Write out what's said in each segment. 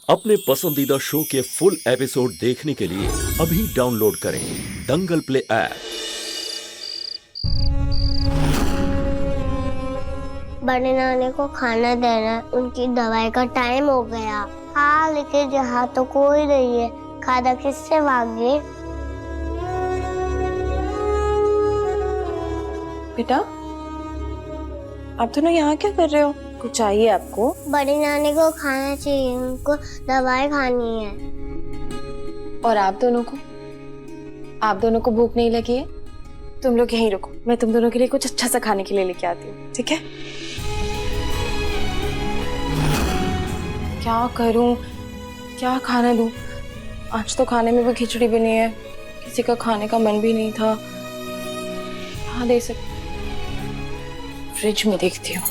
अपने पसंदीदा शो के फुल एपिसोड देखने के लिए अभी डाउनलोड करें दंगल प्ले ऐप। बड़े नानी को खाना देना, उनकी दवाई का टाइम हो गया। हाँ, लेकिन यहाँ तो कोई नहीं है, खाना किससे मांगे? बेटा, आप दोनों यहाँ क्या कर रहे हो? कुछ चाहिए आपको? बड़ी नानी को खाना चाहिए, उनको दवाई खानी है। और आप दोनों को भूख नहीं लगी है? तुम लोग यहीं रुको, मैं तुम दोनों के लिए कुछ अच्छा सा खाने के लिए लेके आती हूँ, ठीक है? क्या करूँ, क्या खाना दूँ? आज तो खाने में भी खिचड़ी बनी है, किसी का खाने का मन भी नहीं था। हाँ, दे सकती, फ्रिज में देखती हूँ।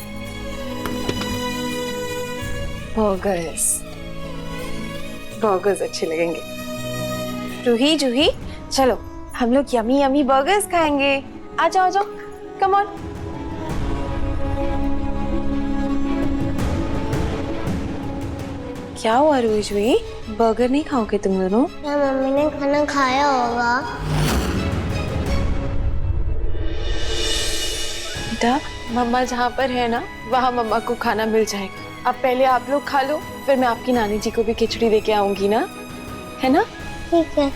बर्गर्स अच्छे लगेंगे। जूही, चलो हम लोग यमी यमी बर्गर्स खाएंगे। आ जाओ, कम ऑन। क्या हुआ जूही, बर्गर नहीं खाओगे तुम दोनों? क्या मम्मी ने खाना खाया होगा? बेटा, मम्मा जहाँ पर है ना, वहाँ मम्मा को खाना मिल जाएगा। अब पहले आप लोग खा लो, फिर मैं आपकी नानी जी को भी खिचड़ी देके आऊंगी ना, है ना? ठीक है।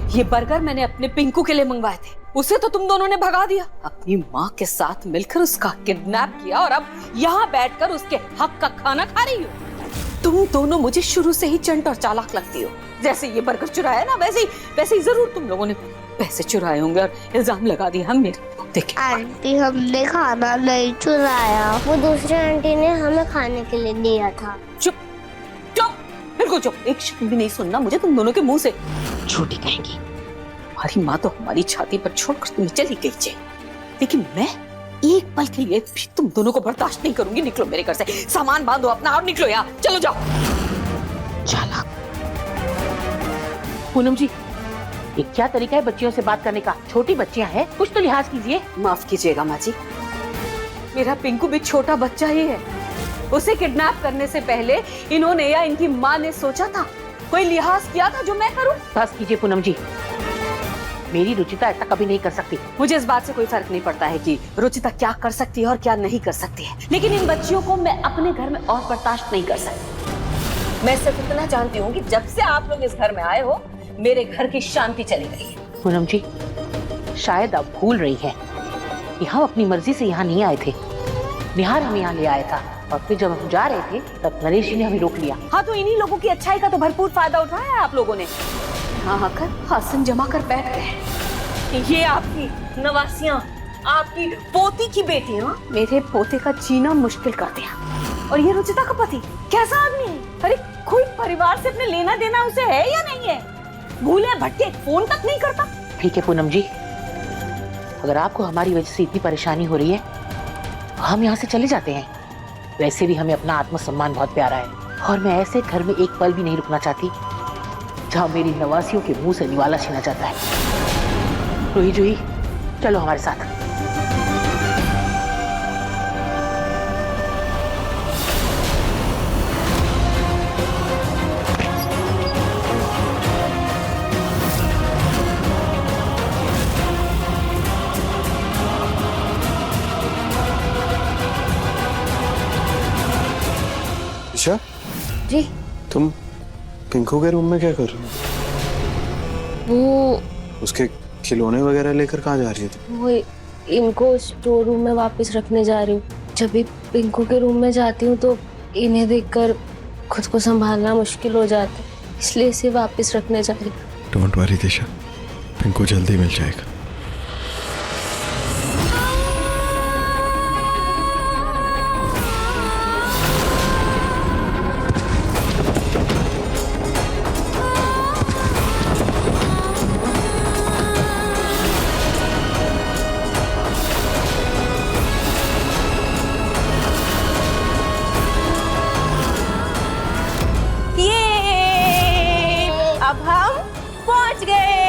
ये बर्गर मैंने अपने पिंकू के लिए मंगवाए थे, उसे तो तुम दोनों ने भगा दिया। अपनी माँ के साथ मिलकर उसका किडनैप किया और अब यहाँ बैठकर उसके हक का खाना खा रही हो। तुम दोनों मुझे शुरू से ही चंट और चालाक लगती हो। जैसे ये बर्गर चुराया ना, वैसे ही जरूर तुम लोगों ने पैसे चुराए होंगे और इल्जाम लगा दिया हम मेरे। देखिए आंटी, हमने खाना नहीं चुराया, वो दूसरी आंटी ने हमें खाने के लिए दिया था। चुप, बिल्कुल चुप, एक शब्द भी नहीं सुनना मुझे तुम दोनों के मुंह से। झूठी कहेंगी, हमारी माँ तो हमारी छाती पर छोड़कर तुम्हें चली गई थी, लेकिन मैं एक पल के लिए भी तुम दोनों को बर्दाश्त नहीं करूंगी। निकलो मेरे घर से, सामान बांधो अपना और निकलो यहाँ, चलो जाओ। चालाक। पूनम जी, ये क्या तरीका है बच्चियों से बात करने का? छोटी बच्चियां हैं, कुछ तो लिहाज कीजिए। माफ कीजिएगा माँ जी, मेरा पिंकू भी छोटा बच्चा ही है। उसे किडनैप करने से पहले इन्होंने या इनकी माँ ने सोचा था, कोई लिहाज किया था जो मैं करूं? बस कीजिए पूनम जी, मेरी रुचिता ऐसा कभी नहीं कर सकती। मुझे इस बात से कोई फर्क नहीं पड़ता है कि रुचिता क्या कर सकती है और क्या नहीं कर सकती है, लेकिन इन बच्चियों को मैं अपने घर में और बर्दाश्त नहीं कर सकती। मैं सिर्फ इतना जानती हूँ कि जब से आप लोग इस घर में आए हो, मेरे घर की शांति चली गई है। पूनम जी, शायद आप भूल रही हैं कि हम अपनी मर्जी से यहाँ नहीं आए थे। निहार हमें यहाँ ले आया था और फिर जब हम जा रहे थे तब नरेश जी ने हमें रोक लिया। हाँ, तो इन्हीं लोगों की अच्छाई का तो भरपूर फायदा उठाया है आप लोगों ने। यहाँ आकर हासन जमा कर बैठ गए। ये आपकी नवासियां, आपकी पोती की बेटियां मेरे पोते का जीना मुश्किल कर दिया। और ये रुचिता का पति कैसा आदमी है? अरे कोई परिवार से अपने लेना देना उसे है या नहीं है? भूले भटके फोन तक नहीं करता। ठीक है पूनम जी, अगर आपको हमारी वजह से इतनी परेशानी हो रही है तो हम यहाँ से चले जाते हैं। वैसे भी हमें अपना आत्मसम्मान बहुत प्यारा है और मैं ऐसे घर में एक पल भी नहीं रुकना चाहती जहाँ मेरी नवासियों के मुंह से निवाला छीना जाता है। रूही जूही, चलो हमारे साथ। ईशा जी, तुम पिंकू के रूम में क्या कर रही हो? वो उसके खिलौने वगैरह लेकर कहाँ जा रही है? वो इनको स्टोर रूम में वापस रखने जा रही हूँ। जब भी पिंकू के रूम में जाती हूँ तो इन्हें देखकर खुद को संभालना मुश्किल हो जाता है, इसलिए इसे वापस रखने जा रही हूँ। डोंट वरी दिशा, पिंकू जल्दी मिल जाएगा। हम पहुंच गए।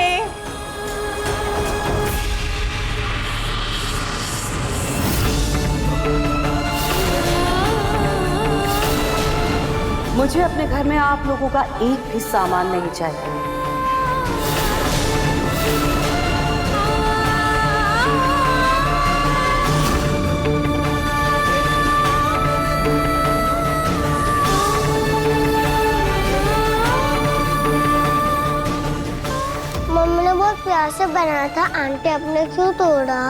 मुझे अपने घर में आप लोगों का एक भी सामान नहीं चाहिए। मम्मी ने बहुत प्यार से बनाया था, आंटी आपने क्यों तोड़ा?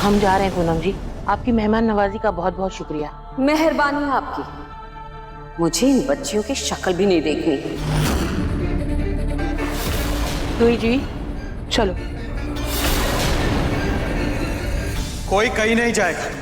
हम जा रहे हैं पूनम जी, आपकी मेहमान नवाजी का बहुत बहुत शुक्रिया। मेहरबानी आपकी। मुझे इन बच्चियों की शक्ल भी नहीं देखनी। तुई जी चलो। कोई कहीं नहीं जाएगा।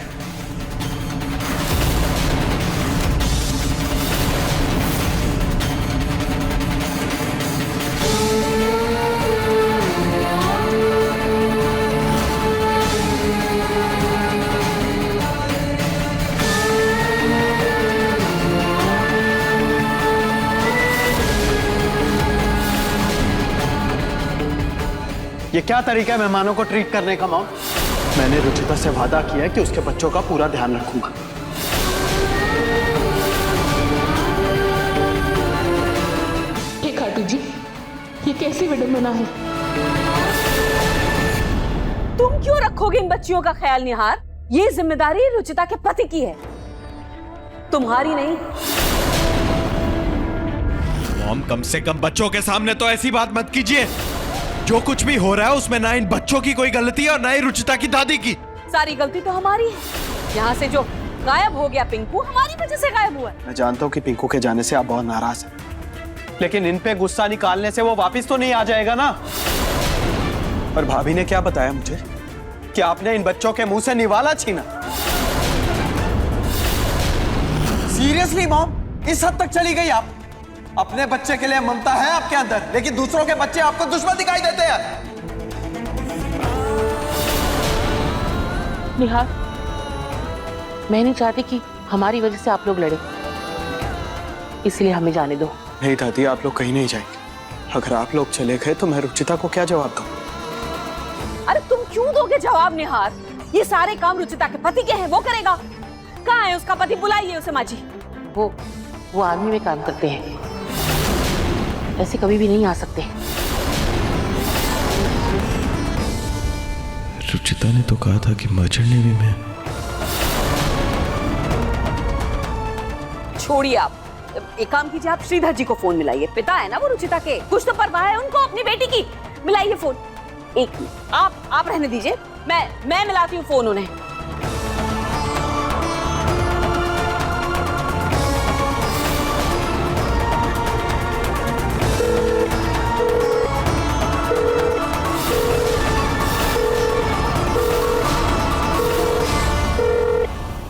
ये क्या तरीका है मेहमानों को ट्रीट करने का मॉम? मैंने रुचिता से वादा किया है कि उसके बच्चों का पूरा ध्यान रखूंगा। हे खाटू जी, ये कैसी विडंबना है? तुम क्यों रखोगे इन बच्चियों का ख्याल निहार? ये जिम्मेदारी रुचिता के पति की है, तुम्हारी नहीं। मॉम, कम से कम बच्चों के सामने तो ऐसी बात मत कीजिए। जो कुछ भी हो रहा है उसमें ना इन बच्चों की कोई गलती है और ना ही रुचिता की दादी की। सारी गलती तो हमारी है। यहाँ से जो गायब हो गया पिंकू, हमारी वजह से गायब हुआ। मैं जानता हूँ कि पिंकू के जाने से आप बहुत नाराज हैं, लेकिन इन पे गुस्सा निकालने से वो वापस तो नहीं आ जाएगा ना। और भाभी ने क्या बताया मुझे कि आपने इन बच्चों के मुंह से निवाला छीना। सीरियसली मॉम, इस हद तक चली गई आप? अपने बच्चे के लिए ममता है आपके अंदर, लेकिन दूसरों के बच्चे आपको दुश्मन दिखाई देते हैं। निहार, मैं नहीं चाहती कि हमारी वजह से आप लोग लड़े, इसलिए हमें जाने दो। नहीं दादी, आप लोग कहीं नहीं जाएंगे। अगर आप लोग चले गए तो मैं रुचिता को क्या जवाब दूं? अरे तुम क्यों दोगे जवाब निहार? ये सारे काम रुचिता के पति के हैं, वो करेगा। कहाँ है उसका पति? बुलाइए उसे माँ जी। वो आर्मी में काम करते हैं, ऐसे कभी भी नहीं आ सकते। रुचिता ने तो कहा था कि मर्चेंट नेवी में। छोड़िए आप, एक काम कीजिए, आप श्रीधर जी को फोन मिलाइए। पिता है ना वो रुचिता के, कुछ तो परवाह है उनको अपनी बेटी की। मिलाइए फोन। एक मिनट, आप रहने दीजिए, मैं मिलाती हूँ फोन उन्हें।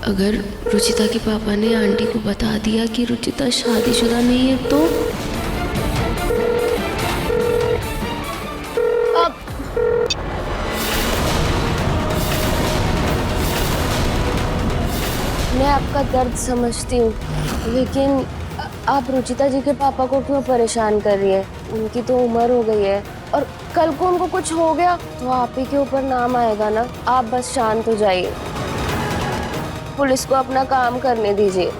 अगर रुचिता के पापा ने आंटी को बता दिया कि रुचिता शादीशुदा नहीं है तो अब मैं आपका दर्द समझती हूँ, लेकिन आप रुचिता जी के पापा को क्यों परेशान कर रही है? उनकी तो उम्र हो गई है और कल को उनको कुछ हो गया तो आप ही के ऊपर नाम आएगा ना। आप बस शांत हो जाइए, पुलिस को अपना काम करने दीजिए।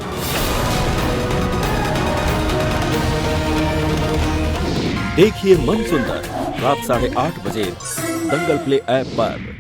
देखिए मन सुंदर रात 8:30 बजे दंगल प्ले ऐप पर।